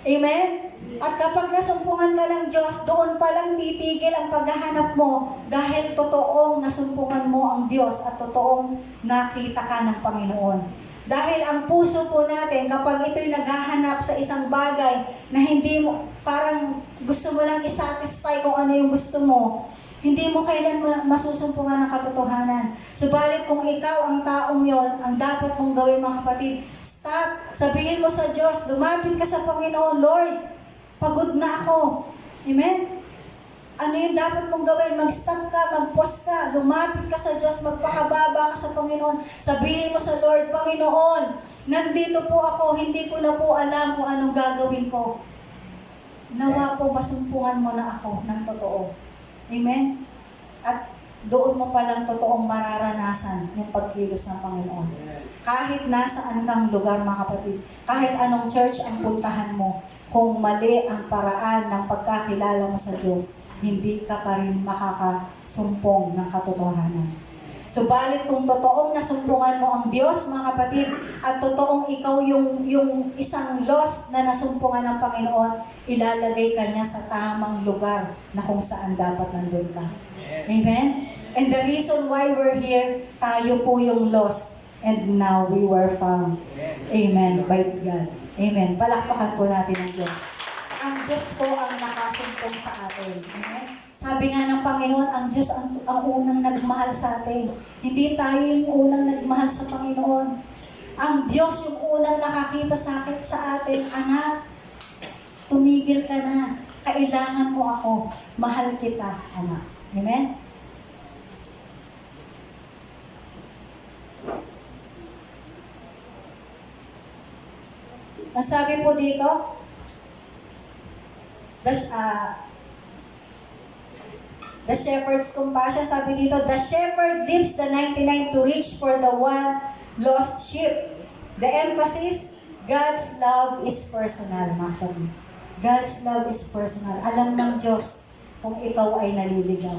[SPEAKER 2] Amen? At kapag nasumpungan ka ng Diyos, doon palang titigil ang paghahanap mo dahil totoong nasumpungan mo ang Diyos at totoong nakita ka ng Panginoon. Dahil ang puso po natin, kapag ito'y naghahanap sa isang bagay na hindi mo, parang gusto mo lang isatisfy kung ano yung gusto mo, hindi mo kailan masusumpungan ng katotohanan. Subalit kung ikaw ang taong yon, ang dapat mong gawin, mga kapatid, stop, sabihin mo sa Diyos, lumapit ka sa Panginoon, Lord, pagod na ako. Amen? Ano yung dapat mong gawin? Mag-stop ka, mag-pause ka, lumapit ka sa Diyos, magpakababa ka sa Panginoon. Sabihin mo sa Lord, Panginoon, nandito po ako, hindi ko na po alam kung anong gagawin ko. Nawa po, masumpungan mo na ako ng totoo. Amen? At doon mo palang totoong mararanasan yung pagkilos ng Panginoon. Kahit nasaan kang lugar, mga kapatid, kahit anong church ang puntahan mo, kung mali ang paraan ng pagkakilala mo sa Diyos, hindi ka pa rin makakasumpong ng katotohanan. Subalit kung totoong nasumpungan mo ang Diyos, mga kapatid, at totoong ikaw yung isang lost na nasumpungan ng Panginoon, ilalagay ka niya sa tamang lugar na kung saan dapat nandun ka. Amen? And the reason why we're here, tayo po yung lost, and now we were found. Amen. By God. Amen. Palakpakan po natin ang Diyos. Ang Diyos po ang nakasumpong sa atin. Amen? Sabi nga ng Panginoon, ang Diyos ang unang nagmahal sa atin. Hindi tayo yung unang nagmahal sa Panginoon. Ang Diyos yung unang nakakita sa atin, anak, tumigil ka na. Kailangan mo ako. Mahal kita, anak. Amen? Ang sabi po dito, the shepherd's compassion, sabi dito, the shepherd leaves the 99 to reach for the one lost sheep. The emphasis, God's love is personal, mga kapatid. God's love is personal. Alam ng Diyos kung ikaw ay naliligaw.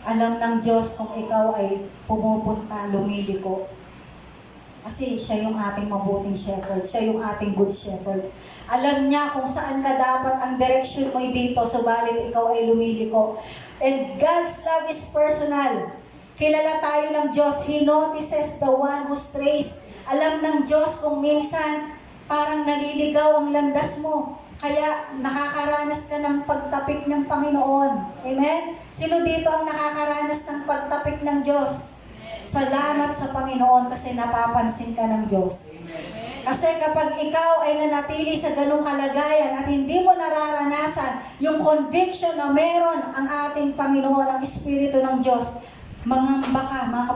[SPEAKER 2] Alam ng Diyos kung ikaw ay pumupunta, lumiliko. Kasi siya yung ating mabuting shepherd. Siya yung ating good shepherd. Alam niya kung saan ka dapat ang direction mo dito, subalit ikaw ay lumiliko. And God's love is personal. Kilala tayo ng Diyos. He notices the one who strays. Alam ng Diyos kung minsan parang naliligaw ang landas mo. Kaya nakakaranas ka ng pagtapik ng Panginoon. Amen? Sino dito ang nakakaranas ng pagtapik ng Diyos? Salamat sa Panginoon kasi napapansin ka ng Diyos. Kasi kapag ikaw ay nanatili sa ganong kalagayan at hindi mo nararanasan yung conviction na meron ang ating Panginoon, ang Espiritu ng Diyos, mga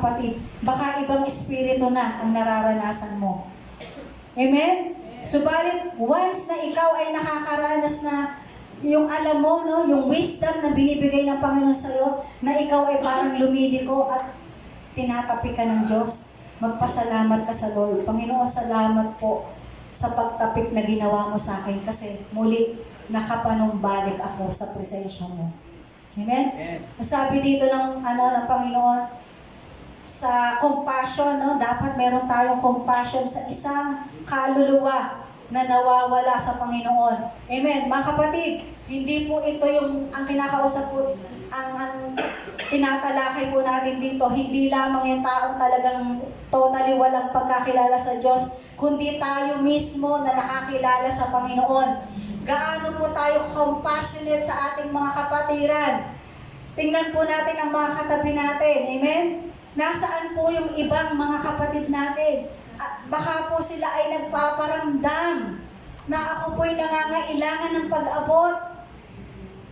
[SPEAKER 2] kapatid, baka ibang espiritu na ang nararanasan mo. Amen? Subalit, once na ikaw ay nakakaranas na yung alam mo, no, yung wisdom na binibigay ng Panginoon sa'yo, na ikaw ay parang lumiliko at tinatapi ka ng Diyos, magpasalamat ka sa Lord. Panginoon, salamat po sa pagtapik na ginawa mo sa akin kasi muli nakapanumbalik ako sa presensya mo. Amen? Sabi dito ng Panginoon, sa compassion, no, dapat meron tayong compassion sa isang kaluluwa na nawawala sa Panginoon. Amen. Mga kapatid, hindi po ito yung ang kinakausap po, ang tinatalakay po natin dito, hindi lamang yung taong talagang totally walang pagkakilala sa Diyos, kundi tayo mismo na nakakilala sa Panginoon. Gaano po tayo compassionate sa ating mga kapatiran? Tingnan po natin ang mga katabi natin. Amen? Nasaan po yung ibang mga kapatid natin? At baka po sila ay nagpaparamdam na ako po'y nangangailangan ng pag-abot.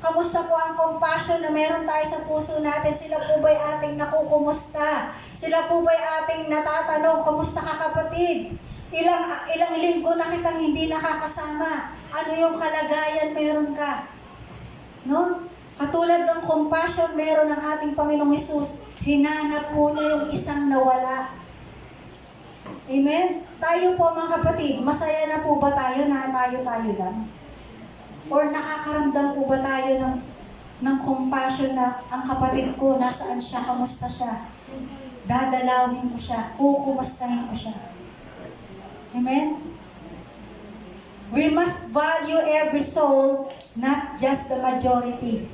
[SPEAKER 2] Kamusta po ang compassion na meron tayo sa puso natin? Sila po ba'y ating nakukumusta? Sila po ba'y ating natatanong, kamusta ka kapatid? Ilang linggo na kitang hindi nakakasama. Ano yung kalagayan meron ka? No? Katulad ng compassion meron ng ating Panginoong Hesus, hinanap po niya yung isang nawala. Amen? Tayo po mga kapatid, masaya na po ba tayo na tayo lang? Or nakakaramdam po ba tayo ng compassion na ang kapatid ko, nasaan siya, kamusta siya? Dadalawin ko siya, kukumustahin ko siya. Amen? We must value every soul, not just the majority.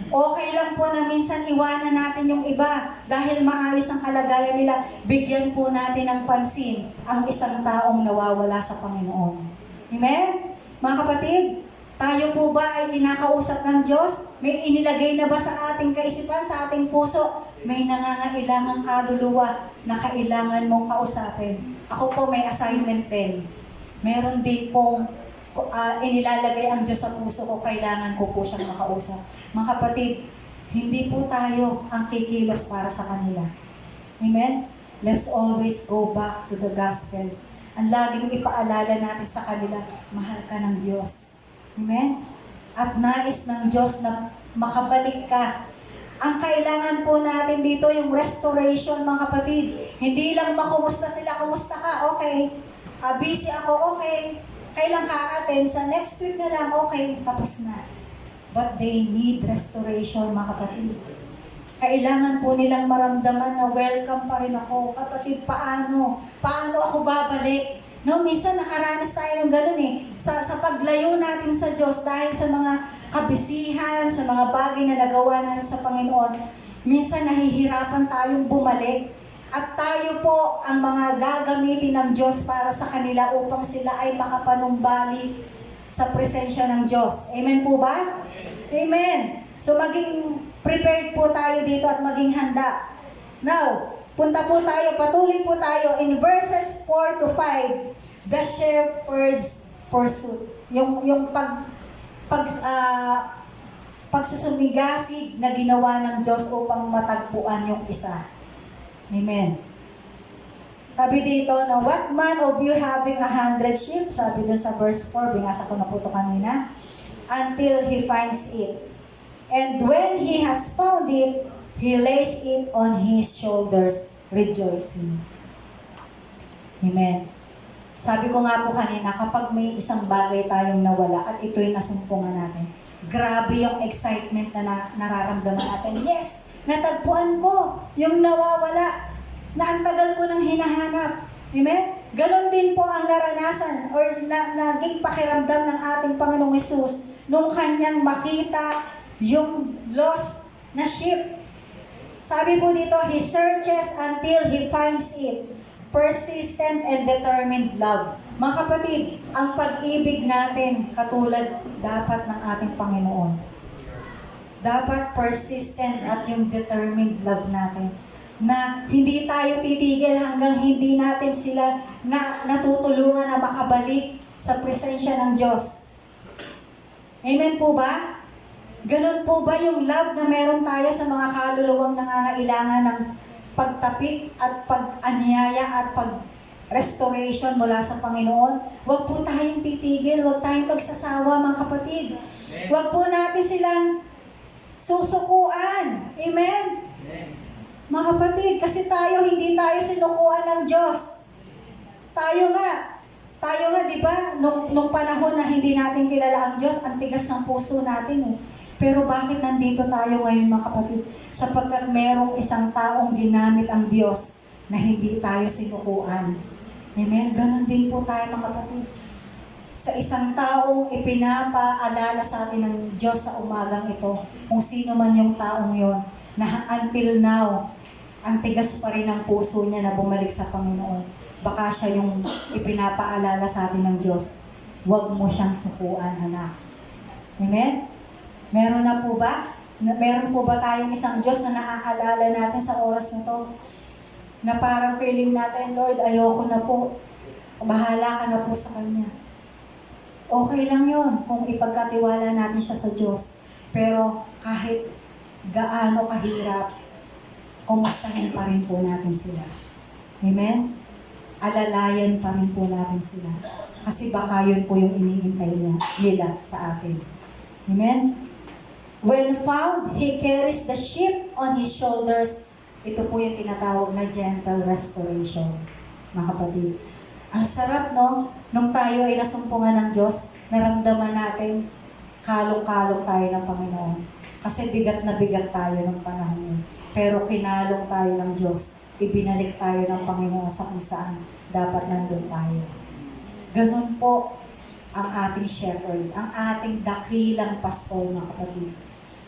[SPEAKER 2] Okay lang po na minsan iwanan natin yung iba dahil maayos ang kalagayan nila. Bigyan po natin ng pansin ang isang taong nawawala sa Panginoon. Amen? Mga kapatid, tayo po ba ay tinakausap ng Diyos? May inilagay na ba sa ating kaisipan, sa ating puso? May nangangailangang kaluluwa na kailangan mong kausapin. Ako po may assignment din. Meron din pong inilalagay ang Diyos sa puso ko, kailangan ko po siyang makausap. Mga kapatid, hindi po tayo ang kikilos para sa kanila. Amen? Let's always go back to the gospel. Ang laging ipaalala natin sa kanila, mahal ka ng Diyos. Amen? At nais ng Diyos na makabalik ka. Ang kailangan po natin dito, yung restoration, mga kapatid. Hindi lang makumusta sila, kumusta ka, okay. Busy ako, okay. Kailan ka attend, sa next week na lang, okay, tapos na. But they need restoration, mga kapatid. Kailangan po nilang maramdaman na welcome pa rin ako. Kapatid, paano? Paano ako babalik? No, minsan nakaranas tayo ng gano'n eh. Sa paglayo natin sa Diyos dahil sa mga kabisihan, sa mga bagay na nagawa natin sa Panginoon, minsan nahihirapan tayong bumalik. At tayo po ang mga gagamitin ng Diyos para sa kanila upang sila ay makapanumbalik sa presensya ng Diyos. Amen po ba? Amen. So maging prepared po tayo dito at maging handa. Now, patuloy po tayo in verses 4 to 5, the shepherd's pursuit. Yung pagsusumigasig na ginawa ng Diyos upang matagpuan yung isa. Amen. Sabi dito na, what man of you having 100 sheep? Sabi dun sa verse 4, binasa ko na po ito kanina. Until he finds it. And when he has found it, he lays it on his shoulders, rejoicing. Amen. Sabi ko nga po kanina, kapag may isang bagay tayong nawala at ito'y nasumpungan natin, grabe yung excitement na nararamdaman natin. Yes! Natagpuan ko yung nawawala na ang tagal ko nang hinahanap. Amen? Ganon din po ang naranasan or naging pakiramdam ng ating Panginoong Hesus nung kanyang makita yung lost na sheep. Sabi po dito, he searches until he finds it. Persistent and determined love. Mga kapatid, ang pag-ibig natin katulad dapat ng ating Panginoon. Dapat persistent at yung determined love natin. na hindi tayo titigil hanggang hindi natin sila natutulungan na makabalik sa presensya ng Diyos. Amen po ba? Ganun po ba yung love na meron tayo sa mga kaluluwang nangangailangan ng pagtapik at pag-anyaya at pag-restoration mula sa Panginoon? Huwag po tayong titigil, huwag tayong pagsasawa mga kapatid. Huwag po natin silang susukuan. Amen? Mga kapatid, kasi hindi tayo sinukuan ng Diyos. Tayo nga, di ba, nung panahon na hindi natin kilala ang Diyos, ang tigas ng puso natin eh. Pero bakit nandito tayo ngayon mga kapatid? Sapagkat merong isang taong ginamit ang Diyos na hindi tayo sinukuan. Amen? Ganon din po tayo mga kapatid. Sa isang taong ipinapaalala sa atin ng Diyos sa umagang ito, kung sino man yung taong yon, na until now, ang tigas pa rin ang puso niya na bumalik sa Panginoon. Baka siya yung ipinapaalala sa atin ng Diyos. Huwag mo siyang sukuan, anak. Amen? Meron na po ba? Meron po ba tayong isang Diyos na naaalala natin sa oras na to? Na parang feeling natin, Lord, ayoko na po. Bahala ka na po sa Kanya. Okay lang yon kung ipagkatiwala natin siya sa Diyos. Pero kahit gaano kahirap, kumustahin pa rin po natin sila. Amen? Alalayan pa rin po natin sila. Kasi baka yun po yung iniintay nila sa atin. Amen? When found, He carries the sheep on His shoulders. Ito po yung tinatawag na gentle restoration, mga kapatid. Ang sarap, no? Nung tayo ay nasumpungan ng Diyos, naramdaman natin kalong-kalong tayo ng Panginoon. Kasi bigat na bigat tayo ng panahon yun. Pero kinalong tayo ng Diyos. Ibinalik tayo ng Panginoon sa kung saan dapat nandun tayo. Ganun po ang ating shepherd, ang ating dakilang pastor, mga kapatid.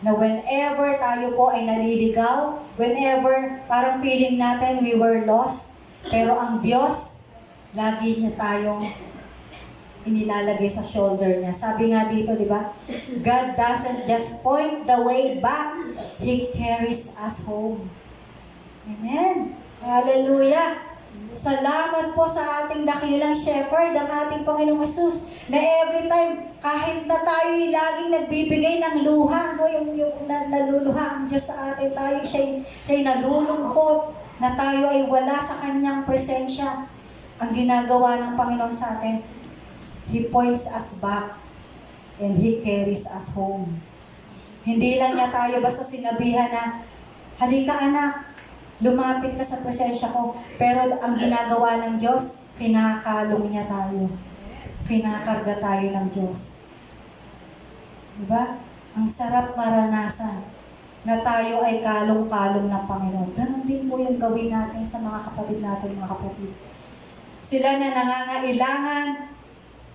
[SPEAKER 2] Na whenever tayo po ay naliligaw, whenever parang feeling natin we were lost, pero ang Diyos, lagi niya tayong inilalagay sa shoulder niya. Sabi nga dito, di ba? God doesn't just point the way back, He carries us home. Amen. Hallelujah. Salamat po sa ating dakilang shepherd, ang ating Panginoong Hesus, na every time, kahit na tayo laging nagbibigay ng luha, no, yung naluluha ang Diyos sa atin, tayo siya'y nalulungkot, na tayo ay wala sa Kanyang presensya. Ang ginagawa ng Panginoon sa atin, He points us back and He carries us home. Hindi lang niya tayo basta sinabihan na, halika anak, lumapit ka sa presensya ko. Pero ang ginagawa ng Diyos, kinakalong niya tayo. Kinakarga tayo ng Diyos. Diba? Ang sarap maranasan na tayo ay kalong-kalong ng Panginoon. Ganon din po yung gawin natin sa mga kapatid natin, mga kapatid. Sila na nangangailangan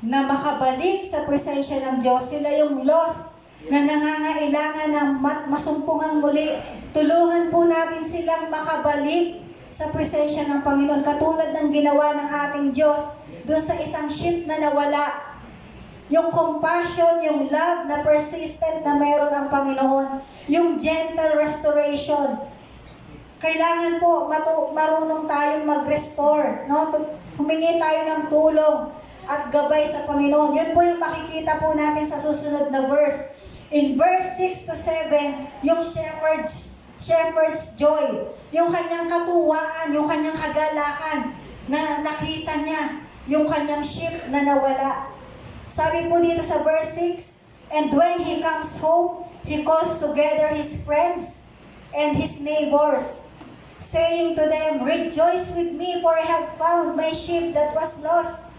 [SPEAKER 2] na makabalik sa presensya ng Diyos. Sila yung lost na nangangailangan ng masumpungan muli. Tulungan po natin silang makabalik sa presensya ng Panginoon. Katulad ng ginawa ng ating Diyos doon sa isang sheep na nawala. Yung compassion, yung love na persistent na meron ang Panginoon. Yung gentle restoration. Kailangan po marunong tayong mag-restore. No? Humingi tayo ng tulong at gabay sa Panginoon. Yun po yung makikita po natin sa susunod na verse. In verse 6 to 7, yung shepherd's joy, yung kanyang katuwaan, yung kanyang kagalakan, na nakita niya yung kanyang sheep na nawala. Sabi po dito sa verse 6, and when he comes home, he calls together his friends and his neighbors, saying to them, rejoice with me, for I have found my sheep that was lost.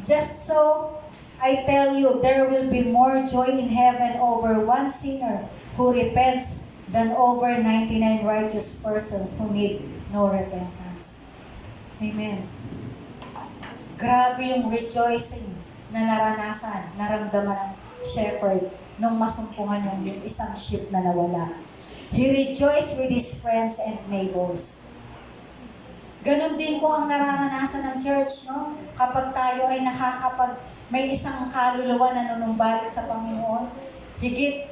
[SPEAKER 2] Just so, I tell you, there will be more joy in heaven over one sinner who repents than over 99 righteous persons who need no repentance. Amen. Grabe yung rejoicing na naranasan, naramdaman ng shepherd nung masumpungan yung isang sheep na nawala. He rejoiced with his friends and neighbors. Ganon din po ang nararanasan ng church, no? Kapag tayo ay may isang kaluluwa na nanunumbalik sa Panginoon, higit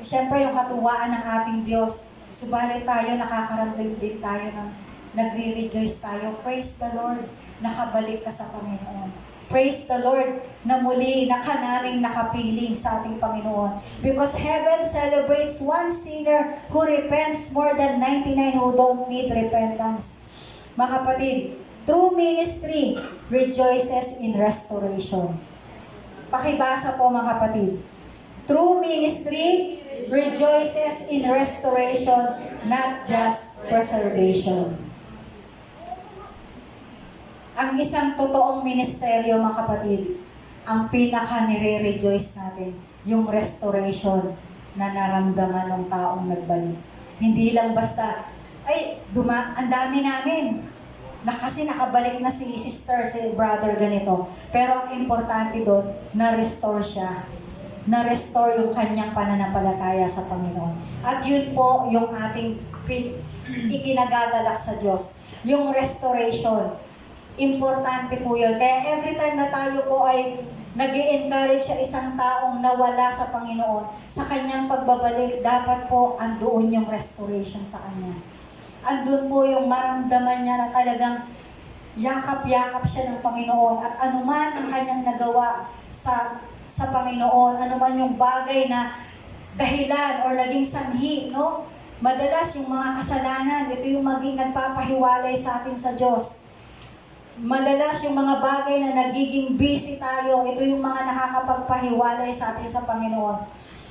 [SPEAKER 2] siyempre yung katuwaan ng ating Diyos. Subalit tayo, nakakaramdam din tayo ng nagre-rejoice tayo. Praise the Lord, nakabalik ka sa Panginoon. Praise the Lord na muli na ka naming nakapiling sa ating Panginoon. Because heaven celebrates one sinner who repents more than 99 who don't need repentance. Mga kapatid, true ministry rejoices in restoration. Pakibasa po mga kapatid. True ministry rejoices in restoration, not just preservation. Ang isang totoong ministeryo, mga kapatid, ang pinaka nire-rejoice natin, yung restoration na naramdaman ng taong nagbalik. Hindi lang basta, ang dami namin. Kasi nakabalik na si sister, si brother, ganito. Pero ang importante doon, na-restore siya. Na-restore yung kanyang pananampalataya sa Panginoon. At yun po yung ating ikinagagalak sa Diyos. Yung restoration. Importante po yun. Kaya every time na tayo po ay nag-i-encourage sa isang taong nawala sa Panginoon, sa kanyang pagbabalik, dapat po andoon yung restoration sa kanya. Andun po yung maramdaman niya na talagang yakap-yakap siya ng Panginoon at anuman ang kanyang nagawa sa Panginoon, anuman yung bagay na dahilan or naging sanhi, no? Madalas yung mga kasalanan, ito yung maging nagpapahiwalay sa atin sa Diyos. Madalas yung mga bagay na nagiging busy tayo, ito yung mga nakakapagpahiwalay sa atin sa Panginoon.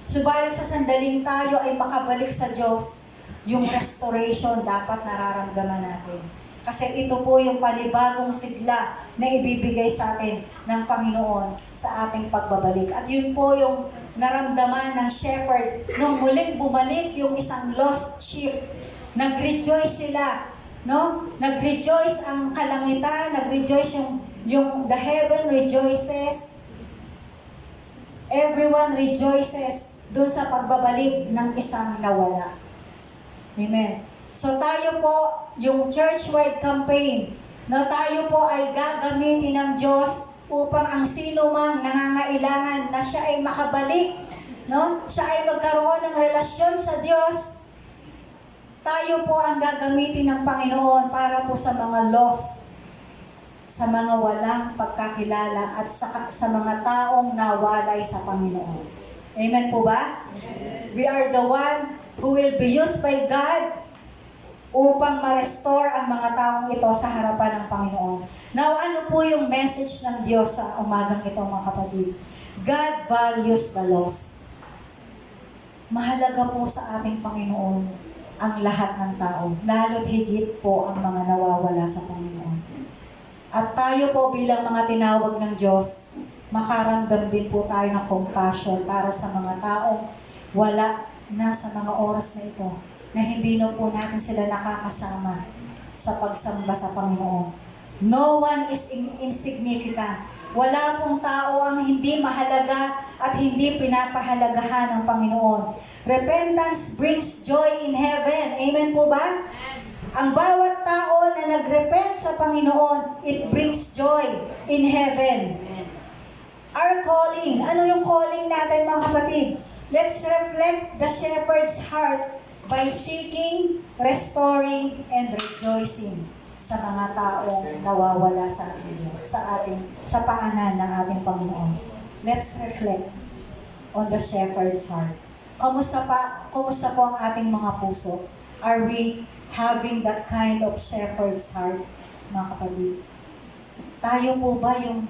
[SPEAKER 2] Subalit sa sandaling tayo ay makabalik sa Diyos, yung restoration dapat nararamdaman natin. Kasi ito po yung panibagong sigla na ibibigay sa atin ng Panginoon sa ating pagbabalik. At yun po yung naramdaman ng shepherd nung muling bumalik yung isang lost sheep. Nag-rejoice sila, no? Nag-rejoice ang kalangitan, nag-rejoice yung the heaven rejoices. Everyone rejoices dun sa pagbabalik ng isang nawala. Amen. So tayo po, yung church-wide campaign, na tayo po ay gagamitin ng Diyos upang ang sino mang nangangailangan na siya ay makabalik, no? Siya ay magkaroon ng relasyon sa Diyos. Tayo po ang gagamitin ng Panginoon para po sa mga lost, sa mga walang pagkakilala at sa mga taong nawalay sa Panginoon. Amen po ba? We are the one who will be used by God upang ma-restore ang mga taong ito sa harapan ng Panginoon. Now, ano po yung message ng Diyos sa umagang ito, mga kapatid? God values the lost. Mahalaga po sa ating Panginoon ang lahat ng tao, lalo't higit po ang mga nawawala sa Panginoon. At tayo po bilang mga tinawag ng Diyos, makaramdam din po tayo ng compassion para sa mga taong wala na sa mga oras na ito, na hindi na po natin sila nakakasama sa pagsamba sa Panginoon. No one is insignificant. Wala pong tao ang hindi mahalaga at hindi pinapahalagahan ng Panginoon. Repentance brings joy in heaven. Amen po ba? Ang bawat tao na nagrepent sa Panginoon, it brings joy in heaven. Our calling. Ano yung calling natin, mga kapatid? Let's reflect the shepherd's heart by seeking, restoring, and rejoicing sa mga taong nawawala sa paanan ng ating Panginoon. Let's reflect on the shepherd's heart. Kumusta po ang ating mga puso? Are we having that kind of shepherd's heart, mga kapatid? Tayo po ba yung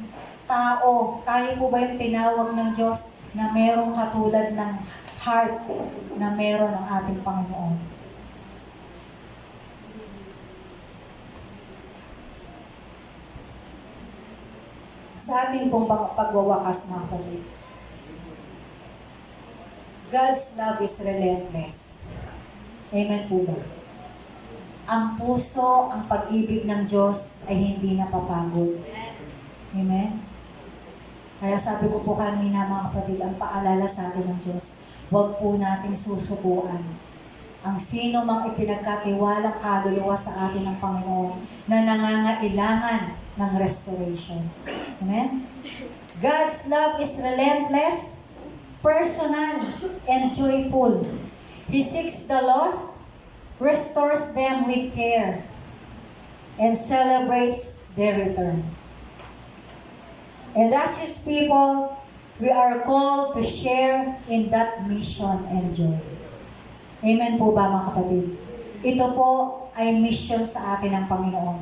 [SPEAKER 2] tao? Tayo po ba yung tinawag ng Diyos na merong katulad ng heart na meron ang ating Panginoon? Sa ating pong pagwawakas, mga kapatid, God's love is relentless. Amen po ba? Ang puso, ang pag-ibig ng Diyos ay hindi napapagod. Amen? Kaya sabi ko po kanina, mga kapatid, ang paalala sa atin ng Diyos, huwag po nating susubuan ang sino mang ipinagkatiwalang kaluluwa sa atin ng Panginoon na nangangailangan ng restoration. Amen? God's love is relentless, personal, and joyful. He seeks the lost restores them with care, and celebrates their return. And as His people, we are called to share in that mission and joy. Amen po ba mga kapatid? Ito po ay mission sa atin ng Panginoon.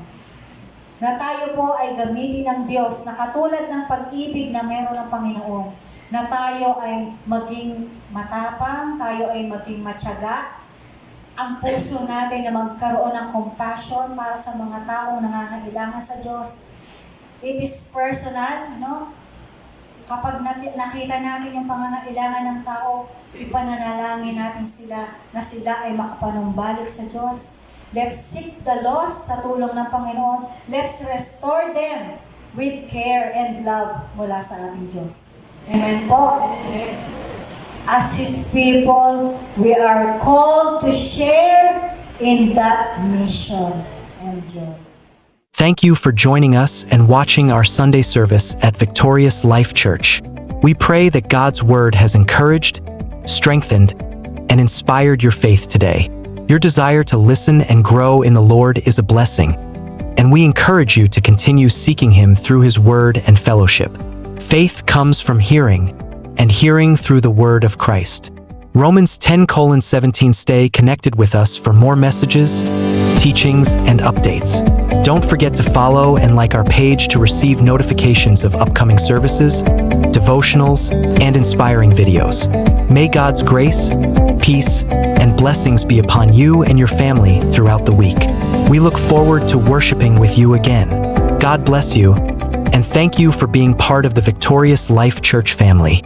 [SPEAKER 2] Na tayo po ay gamitin ng Diyos na katulad ng pag-ibig na meron ng Panginoon. Na tayo ay maging matapang, tayo ay maging matyaga. Ang puso natin na magkaroon ng compassion para sa mga taong nangangailangan sa Diyos. It is personal, no? Kapag nakita natin yung pangangailangan ng tao, ipananalangin natin sila na sila ay makapanumbalik sa Diyos. Let's seek the lost sa tulong ng Panginoon. Let's restore them with care and love mula sa ating Diyos. Amen po. As His people, we are called to share in that mission and joy.
[SPEAKER 1] Thank you for joining us and watching our Sunday service at Victorious Life Church. We pray that God's Word has encouraged, strengthened, and inspired your faith today. Your desire to listen and grow in the Lord is a blessing, and we encourage you to continue seeking Him through His Word and fellowship. Faith comes from hearing, and hearing through the Word of Christ. Romans 10:17. Stay connected with us for more messages, teachings, and updates. Don't forget to follow and like our page to receive notifications of upcoming services, devotionals, and inspiring videos. May God's grace, peace, and blessings be upon you and your family throughout the week. We look forward to worshiping with you again. God bless you, and thank you for being part of the Victorious Life Church family.